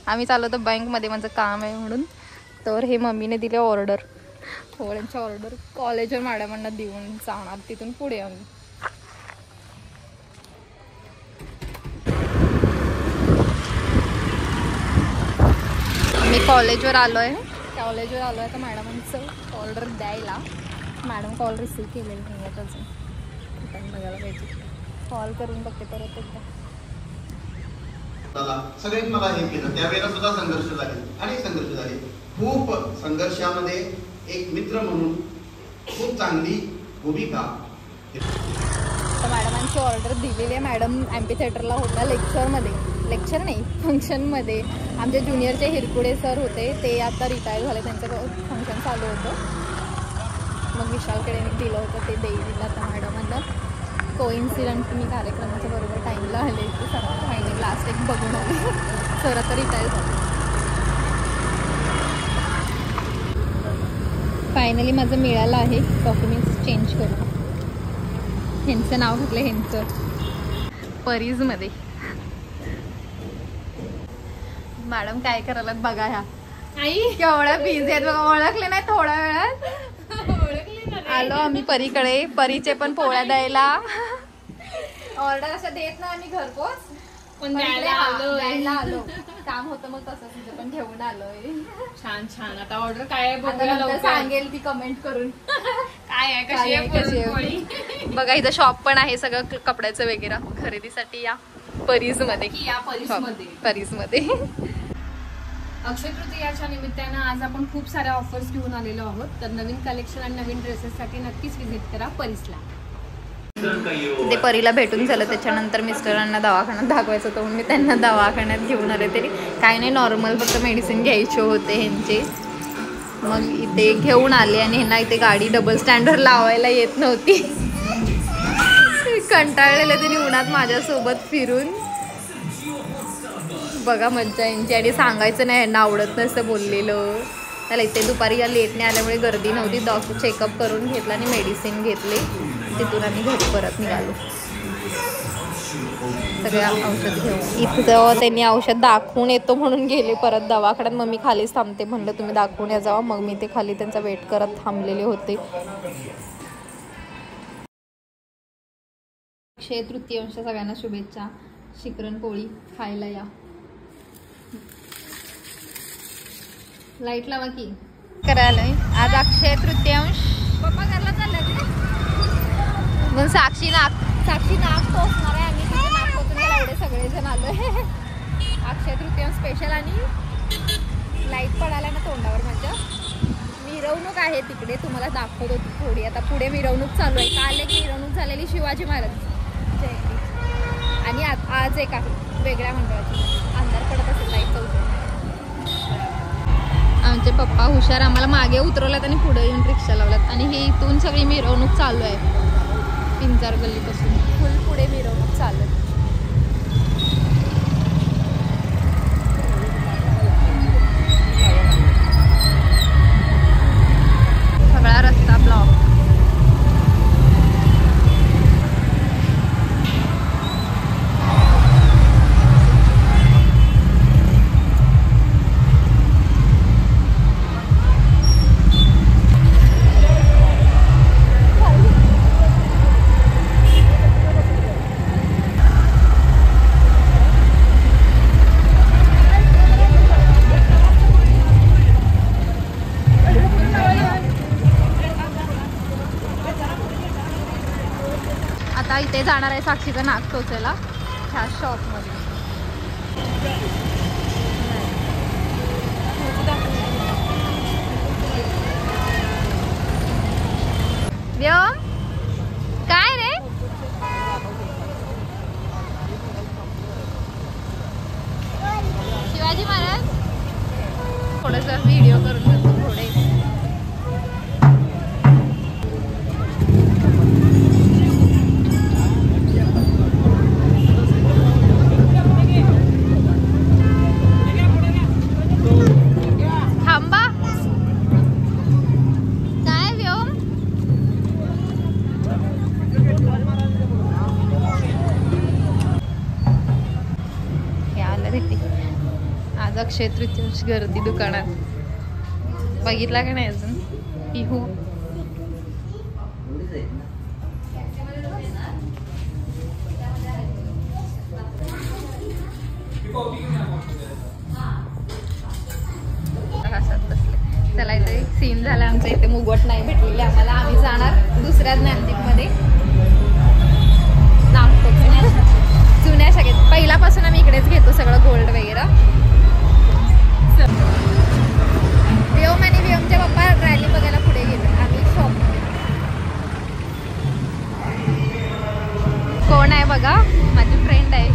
आम्ही चाललो होतो बँकमध्ये, माझं काम आहे म्हणून. तर हे मम्मीने दिले ऑर्डर, पोळ्यांची ऑर्डर कॉलेजवर मॅडमांना देऊन जाणार तिथून पुढे आम्ही. मी कॉलेजवर आलो आहे, तर मॅडमांचं ऑर्डर द्यायला. मॅडम कॉल रिसीव केलेलं नाही आहेत अजून, पण बघायला पाहिजे. कॉल करून बघते परत एकदा. सगळेच मला हे केलं, त्यावेळेला सुद्धा संघर्ष झाले, अनेक संघर्ष झाले. खूप संघर्षामध्ये एक मित्र म्हणून खूप चांगली भूमिका. मॅडमांची ऑर्डर दिलेली आहे. मॅडम एम्पी थिएटरला होत्या लेक्चर नाही फंक्शनमध्ये. आमचे ज्युनियरचे हिरकुडे सर होते, ते आता रिटायर झाले, त्यांचं फंक्शन चालू होतं. मग विशालकडे मी दिलं होतं, ते दिलं आता मॅडमांना. कोइन्सिडंट मी कार्यक्रमाच्या बरोबर टाईमला आले, ते सरांना माहिती लास्ट एक बघून आले. सर आता रिटायर झाले. फायनली माझं मिळालं आहे डॉक्युमेंट्स चेंज करून. ह्यांचं नाव घातलं, ह्यांचं परीजमध्ये. मॅडम काय करायला बघा, ह्या आई केवढ्या बिझी आहेत बघा. ओळखले नाही थोड्या वेळात आलो आम्ही परीकडे. परीचे पण पोळ्या द्यायला. ऑर्डर अशा देत ना आम्ही घरपोच, पण द्यायला आलो. काम होतं मग तसं तिथं पण घेऊन आलोय. छान छान. आता ऑर्डर काय आहे सांगेल ती कमेंट करून. काय आहे, कशी आहे. बघा इथं शॉप पण आहे सगळं कपड्याचं वगैरे खरेदीसाठी. या परीजमध्ये. अक्षय तृतीयाच्या निमित्तानं आज आपण खूप साऱ्या ऑफर्स घेऊन आलेलो आहोत. तर नवीन कलेक्शन आणि नवीन ड्रेसेससाठी नक्कीच व्हिजिट करा परीसला. ते परीला भेटून झालं, त्याच्यानंतर मिस्टरांना दवाखान्यात दाखवायचं होतं म्हणून मी त्यांना दवाखान्यात घेऊन आले. तरी काही नाही, नॉर्मल फक्त मेडिसिन घ्यायचे होते ह्यांचे. मग इथे घेऊन आले आणि ह्यांना इथे गाडी डबल स्टँडवर लावायला येत नव्हती. कंटाळलेले त्यांनी उन्हात माझ्यासोबत फिरून. बघा मज्जा यांची. आणि सांगायचं नाही, यांना आवडत नसतं बोललेलं. त्याला इथे दुपारी या लेटने आल्यामुळे गर्दी नव्हती. डॉक्टर चेकअप करून घेतला आणि मेडिसिन घेतले. तिथून आम्ही घरी परत निघालो सगळे औषध घेऊन. इथं त्यांनी औषध दाखवून येतो म्हणून गेले परत दवाखान्यात. मग मी खालीच थांबते म्हणलं, तुम्ही दाखवून या जावा. मग मी ते खाली त्यांचा वेट करत थांबलेले होते. अक्षय तृतीयांच्या सगळ्यांना शुभेच्छा. शिकरण पोळी खायला या. लाईट लावा की. करायला आज अक्षय तृतीयांश. पप्पा घरला चाललाय मग साक्षी नाक टोचणार आहे. आम्ही तिथे नाक टोचून गेला, एवढे सगळेजण आलोय. अक्षय तृतीयांश स्पेशल. आणि लाईट पडायला ना तोंडावर माझ्या. मिरवणूक आहे तिकडे, तुम्हाला दाखवतो थोडी. आता पुढे मिरवणूक चालू आहे. काल एक मिरवणूक झालेली शिवाजी महाराज जयंती, आणि आज एक आहे वेगळ्या मंडळाची. अंधार पडत असेल लाईट चौक. आमचे पप्पा हुशार, आम्हाला मागे उतरवल्यात आणि पुढे येऊन रिक्षा लावल्यात. आणि ही इथून सगळी मिरवणूक चालू आहे. पिंजार गल्लीपासून फुल पुढे मिरवणूक चालू आहे. सगळा रस्ता ब्लॉक. आता इथे जाणार आहे साक्षीचं नाक टोचायला ह्या शॉपमध्ये. काय रे शिवाजी महाराज. थोडंसं व्हिडिओ करून घेतो थोडे. आज अक्षय तृतीयांश गर्दी दुकानात. बघितला का नाही अजून पिहू? चला इथे सीन झाला आमच्या इथे मुगवट नाही भेटलेले आम्हाला. आम्ही जाणार दुसऱ्या ज्ञानदीपमध्ये जुन्या शाखेत. पहिल्यापासून आम्ही इकडेच घेतो सगळं गोल्ड वगैरे. व्योम आणि व्योमच्या पप्पा रॅली बघायला पुढे गेले. आम्ही शॉप. कोण आहे बघा? माझी फ्रेंड आहे.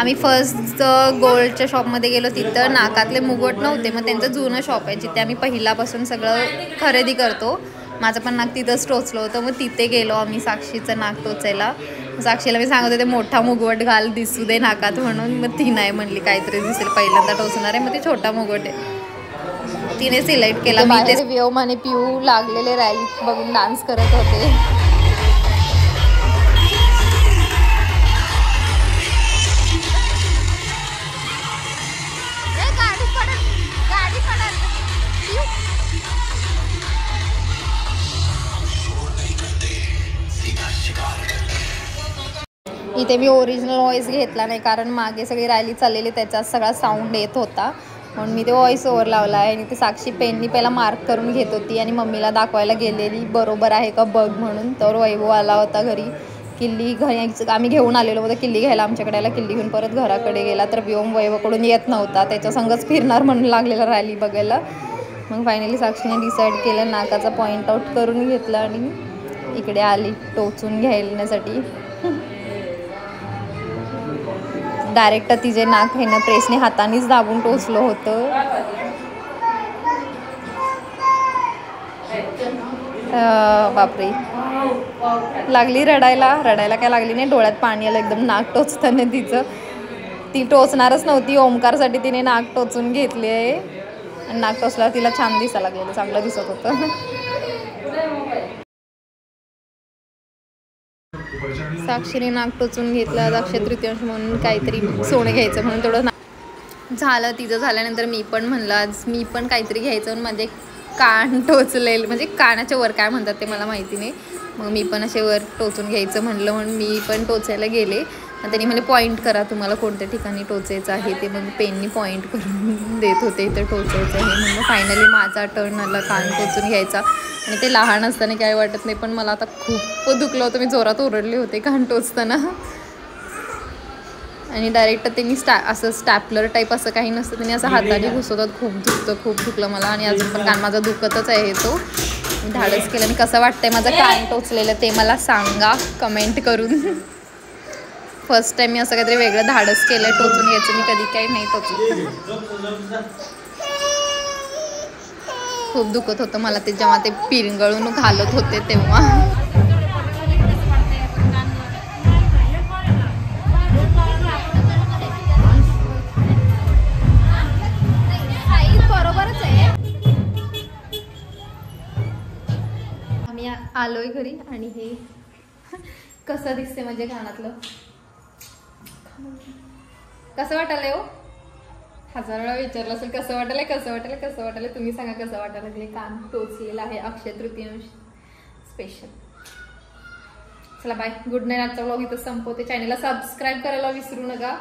आम्ही फर्स्ट गोल्डच्या शॉपमध्ये गेलो. तिथं नाकातले मुगवट नव्हते. मग त्यांचं जुनं शॉप आहे जिथे आम्ही पहिल्यापासून सगळं खरेदी करतो. माझं पण नाक तिथंच टोचलं होतं. मग तिथे गेलो आम्ही साक्षीचं नाक टोचायला. साक्षीला मी सांगत होते मोठा मुगवट घाल दिसू दे नाकात म्हणून. मग ती नाही म्हणली काहीतरी दिसेल पहिल्यांदा टोचणार आहे. मग ते छोटा मुगवट आहे. तिने सिलेक्ट केला. मी ते व्योम आणि पिऊ लागलेले रॅली बघून डान्स करत होते. इथे मी ओरिजिनल व्हॉइस घेतला नाही कारण मागे सगळी रॅली चाललेली त्याच्यात सगळा साऊंड येत होता. म्हणून मी ते व्हॉइस ओव्हर लावला आहे. आणि ते साक्षी पेननी पहिला मार्क करून घेत होती आणि मम्मीला दाखवायला गेलेली बरोबर आहे का बघ म्हणून. तर वैभव आला होता घरी. किल्ली आम्ही घेऊन आलेलो होतं किल्ली घ्यायला आमच्याकडे आला. किल्ली घेऊन परत घराकडे गेला. तर व्योम वैभवकडून येत नव्हता. त्याच्या संगच फिरणार म्हणून लागलेला रॅली बघायला. मग फायनली साक्षीने डिसाईड केलं नाकाचा पॉईंट आउट करून घेतला आणि इकडे आली टोचून घ्यायण्यासाठी. डायरेक्ट तिचे नाक हे ना प्रेसने हातानेच दाबून टोचलं होतं. बापरे लागली रडायला. रडायला काय लागली नाही. डोळ्यात पाणी आलं एकदम नाक टोचताना तिचं. ती टोचणारच नव्हती. ओमकारसाठी तिने नाक टोचून घेतली आहे. आणि नाक टोचल्यावर तिला छान दिसायला लागलेलं. चांगलं दिसत होतं. साक्षीने नाक टोचून घेतलं. अक्षय तृतीयांश म्हणून काहीतरी सोनं घ्यायचं म्हणून तेवढं झालं. तिचं झाल्यानंतर मी पण म्हणलं आज मी पण काहीतरी घ्यायचं. म्हणून माझे कान टोचलेलं म्हणजे कानाच्या वर काय म्हणतात ते मला माहिती नाही. मग मी पण असे वर टोचून घ्यायचं म्हणलं म्हणून मी पण टोचायला गेले. त्यांनी मला पॉईंट करा तुम्हाला कोणत्या ठिकाणी टोचायचं आहे ते. मग पेननी पॉईंट करून देत होते इथं टोचायचं आहे. म्हणून फायनली माझा टर्न आला कान टोचून घ्यायचा. आणि ते लहान असताना काय वाटत नाही पण मला आता खूप दुखलं होतं. मी जोरात ओरडले होते कान टोचताना. आणि डायरेक्ट त्यांनी असं स्टॅपलर टाईप असं काही नसतं. त्यांनी असं हाताने घुसवतात. खूप दुखलं मला. आणि अजून पण कान माझा दुखतच आहे. तो मी धाडस केलं. आणि कसं वाटतंय माझं कान टोचलेलं ते मला सांगा कमेंट करून. फर्स्ट टाइम मी असं काहीतरी वेगळं धाडस केलं टोचून घ्यायचं. मी कधी काही नाही टोचलं. खूप दुखत होतं मला ते जेव्हा ते पिरंगळून घालत होते तेव्हा. बरोबरच आहे. आम्ही आलोय घरी आणि हे कसं दिसते म्हणजे कानातलं कसं वाटायलंय हो. 1000 वेळा विचारलं असेल कसं वाटायला. तुम्ही सांगा कसं वाटायला लागले. कान टोचलेलं आहे अक्षय तृतीयांश स्पेशल. चला बाय, गुड नाईट. आजचा व्लॉग इथं संपवते. चॅनलला सबस्क्राईब करायला विसरू नका.